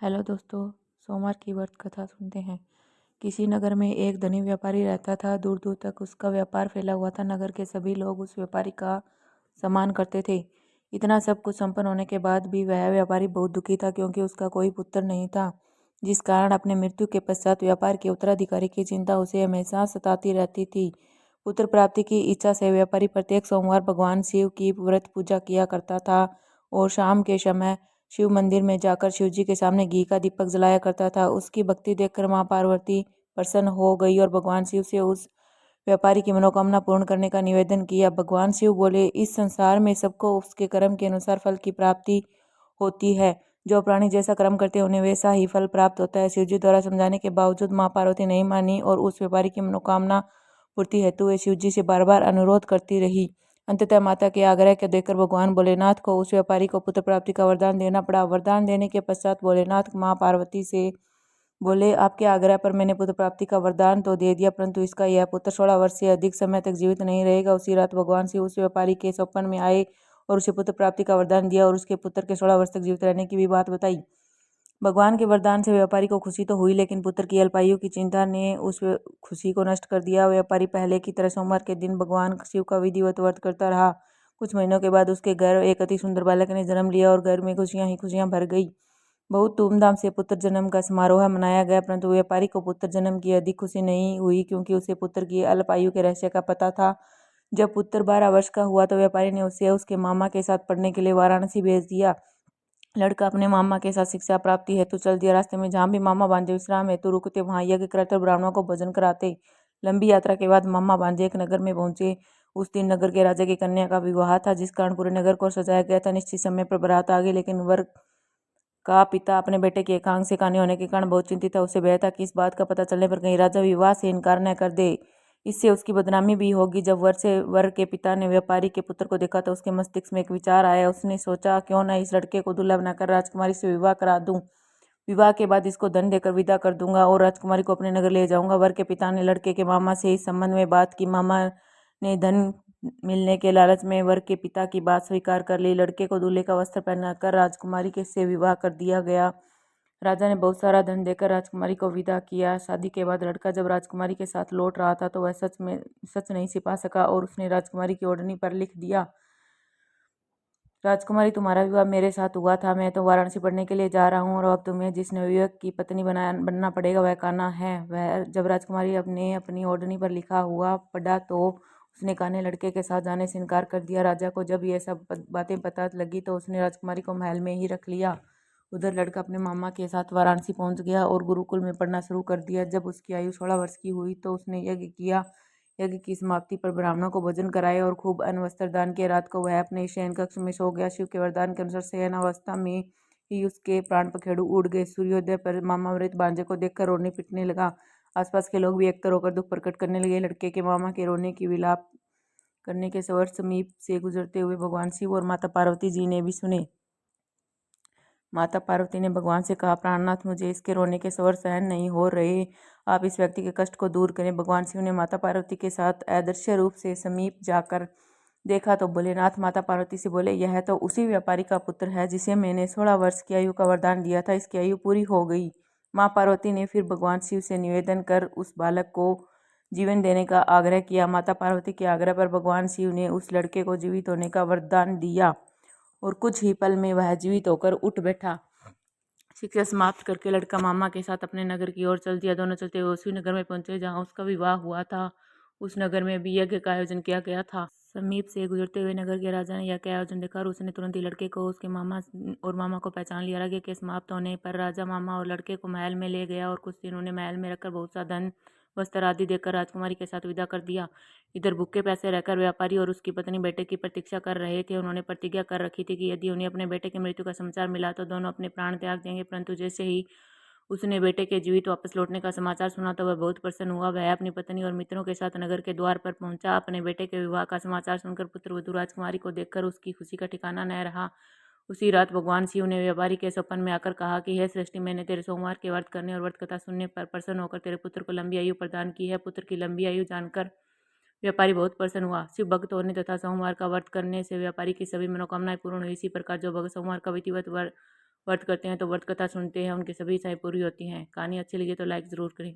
Hello दोस्तों। सोमवार की व्रत कथा सुनते हैं। किसी नगर में एक धनी व्यापारी रहता था। दूर दूर तक उसका व्यापार फैला हुआ था। नगर के सभी लोग उस व्यापारी का सम्मान करते थे। इतना सब कुछ संपन्न होने के बाद भी वह व्यापारी बहुत दुखी था, क्योंकि उसका कोई पुत्र नहीं था, जिस कारण अपने मृत्यु के पश्चात व्यापार के उत्तराधिकारी की चिंता उसे हमेशा सताती रहती थी। पुत्र प्राप्ति की इच्छा से व्यापारी प्रत्येक सोमवार भगवान शिव की व्रत पूजा किया करता था और शाम के समय शिव मंदिर में जाकर शिव जी के सामने घी का दीपक जलाया करता था। उसकी भक्ति देखकर मां पार्वती प्रसन्न हो गई और भगवान शिव से उस व्यापारी की मनोकामना पूर्ण करने का निवेदन किया। भगवान शिव बोले, इस संसार में सबको उसके कर्म के अनुसार फल की प्राप्ति होती है। जो प्राणी जैसा कर्म करते हैं उन्हें वैसा ही फल प्राप्त होता है। शिव जी द्वारा समझाने के बावजूद मां पार्वती नहीं मानी और उस व्यापारी की मनोकामना पूर्ति हेतु वे शिव जी से बार बार अनुरोध करती रही। अंततः माता के आग्रह के देखकर भगवान भोलेनाथ को उस व्यापारी को पुत्र प्राप्ति का वरदान देना पड़ा। वरदान देने के पश्चात भोलेनाथ मां पार्वती से बोले, आपके आग्रह पर मैंने पुत्र प्राप्ति का वरदान तो दे दिया, परंतु इसका यह पुत्र 16 वर्ष से अधिक समय तक जीवित नहीं रहेगा। उसी रात भगवान शिव उस व्यापारी के स्वप्न में आए और उसे पुत्र प्राप्ति का वरदान दिया और उसके पुत्र के 16 वर्ष तक जीवित रहने की भी बात बताई। भगवान के वरदान से व्यापारी को खुशी तो हुई, लेकिन पुत्र की अल्पायु की चिंता ने उस खुशी को नष्ट कर दिया। व्यापारी पहले की तरह सोमवार के दिन भगवान शिव का विधिवत व्रत करता रहा। कुछ महीनों के बाद उसके घर एक अति सुंदर बालक ने जन्म लिया और घर में खुशियां ही खुशियां भर गई। बहुत धूमधाम से पुत्र जन्म का समारोह मनाया गया, परंतु व्यापारी को पुत्र जन्म की अधिक खुशी नहीं हुई, क्योंकि उसे पुत्र की अल्पायु के रहस्य का पता था। जब पुत्र 12 वर्ष का हुआ तो व्यापारी ने उसे उसके मामा के साथ पढ़ने के लिए वाराणसी भेज दिया। लड़का अपने मामा के साथ शिक्षा प्राप्ति हेतु चल दिया। रास्ते में जहाँ भी मामा भांजे विश्राम हेतु रुकते, वहां यज्ञ कराते, ब्राह्मणों को भोजन कराते। लंबी यात्रा के बाद मामा भांजे एक नगर में पहुंचे। उस दिन नगर के राजा की कन्या का विवाह था, जिस कारण पूरे नगर को सजाया गया था। निश्चित समय पर बारात आ गई, लेकिन वर का पिता अपने बेटे की एकांक कहानी होने के कारण बहुत चिंतित था। उसे भय था कि इस बात का पता चलने पर कहीं राजा विवाह से इनकार न कर दे, इससे उसकी बदनामी भी होगी। जब वर के पिता ने व्यापारी के पुत्र को देखा तो उसके मस्तिष्क में एक विचार आया। उसने सोचा, क्यों न इस लड़के को दूल्हा बनाकर राजकुमारी से विवाह करा दूं। विवाह के बाद इसको धन देकर विदा कर दूंगा और राजकुमारी को अपने नगर ले जाऊंगा। वर के पिता ने लड़के के मामा से इस संबंध में बात की। मामा ने धन मिलने के लालच में वर के पिता की बात स्वीकार कर ली। लड़के को दूल्हे का वस्त्र पहनाकर राजकुमारी के से विवाह कर दिया गया। राजा ने बहुत सारा धन देकर राजकुमारी को विदा किया। शादी के बाद लड़का जब राजकुमारी के साथ लौट रहा था तो वह सच नहीं छिपा सका और उसने राजकुमारी की ओढ़नी पर लिख दिया, राजकुमारी, तुम्हारा विवाह मेरे साथ हुआ था। मैं तो वाराणसी पढ़ने के लिए जा रहा हूँ और अब तुम्हें जिस नवयुवक की पत्नी बनना पड़ेगा वह कान्हा है। वह जब राजकुमारी अपनी ओढ़नी पर लिखा हुआ पढ़ा तो उसने कान्हे लड़के के साथ जाने से इनकार कर दिया। राजा को जब ये सब बातें पता लगी तो उसने राजकुमारी को महल में ही रख लिया। उधर लड़का अपने मामा के साथ वाराणसी पहुंच गया और गुरुकुल में पढ़ना शुरू कर दिया। जब उसकी आयु 16 वर्ष की हुई तो उसने यज्ञ किया। यज्ञ की समाप्ति पर ब्राह्मणों को भोजन कराए और खूब अन्न वस्त्र दान किए। रात को वह अपने शयन कक्ष में सो गया। शिव के वरदान के अनुसार शयनावस्था में ही उसके प्राण पखेरु उड़ गए। सूर्योदय पर मामा मृत भांजे को देखकर रोने पिटने लगा। आसपास के लोग भी एकतर होकर दुख प्रकट करने लगे। लड़के के मामा के रोने की विलाप करने के स्वर समीप से गुजरते हुए भगवान शिव और माता पार्वती जी ने भी सुने। माता पार्वती ने भगवान से कहा, प्राणनाथ, मुझे इसके रोने के स्वर सहन नहीं हो रहे, आप इस व्यक्ति के कष्ट को दूर करें। भगवान शिव ने माता पार्वती के साथ अदृश्य रूप से समीप जाकर देखा तो भोलेनाथ माता पार्वती से बोले, यह तो उसी व्यापारी का पुत्र है जिसे मैंने 16 वर्ष की आयु का वरदान दिया था। इसकी आयु पूरी हो गई। माँ पार्वती ने फिर भगवान शिव से निवेदन कर उस बालक को जीवन देने का आग्रह किया। माता पार्वती के आग्रह पर भगवान शिव ने उस लड़के को जीवित होने का वरदान दिया और कुछ ही पल में वह जीवित होकर उठ बैठा। शिक्षा समाप्त करके लड़का मामा के साथ अपने नगर की ओर चल दिया। दोनों चलते हुए उसी नगर में पहुंचे जहां उसका विवाह हुआ था। उस नगर में भी यज्ञ का आयोजन किया गया था। समीप से गुजरते हुए नगर के राजा ने यज्ञ का आयोजन देखा और उसने तुरंत ही लड़के को उसके मामा को पहचान लिया। यज्ञ के समाप्त होने पर राजा मामा और लड़के को महल में ले गया और कुछ दिन उन्हें महल में रखकर बहुत सा धन वस्त्र आदि देकर राजकुमारी के साथ विदा कर दिया। इधर भूखे प्यासे रहकर व्यापारी और उसकी पत्नी बेटे की प्रतीक्षा कर रहे थे। उन्होंने प्रतिज्ञा कर रखी थी कि यदि उन्हें अपने बेटे की मृत्यु का समाचार मिला तो दोनों अपने प्राण त्याग देंगे। परंतु जैसे ही उसने बेटे के जीवित वापस लौटने का समाचार सुना तो वह बहुत प्रसन्न हुआ। वह अपनी पत्नी और मित्रों के साथ नगर के द्वार पर पहुंचा। अपने बेटे के विवाह का समाचार सुनकर पुत्रवधू राजकुमारी को देखकर उसकी खुशी का ठिकाना न रहा। उसी रात भगवान शिव ने व्यापारी के स्वप्न में आकर कहा कि हे सृष्टि, मैंने तेरे सोमवार के व्रत करने और व्रत कथा सुनने पर प्रसन्न होकर तेरे पुत्र को लंबी आयु प्रदान की है। पुत्र की लंबी आयु जानकर व्यापारी बहुत प्रसन्न हुआ। शिव भक्त होने तथा सोमवार का व्रत करने से व्यापारी की सभी मनोकामनाएं पूर्ण हुई। इसी प्रकार जो भक्त सोमवार का विधिवत व्रत करते हैं तो व्रत कथा सुनते हैं, उनकी सभी इच्छाएं पूरी होती हैं। कहानी अच्छी लगी तो लाइक ज़रूर करें।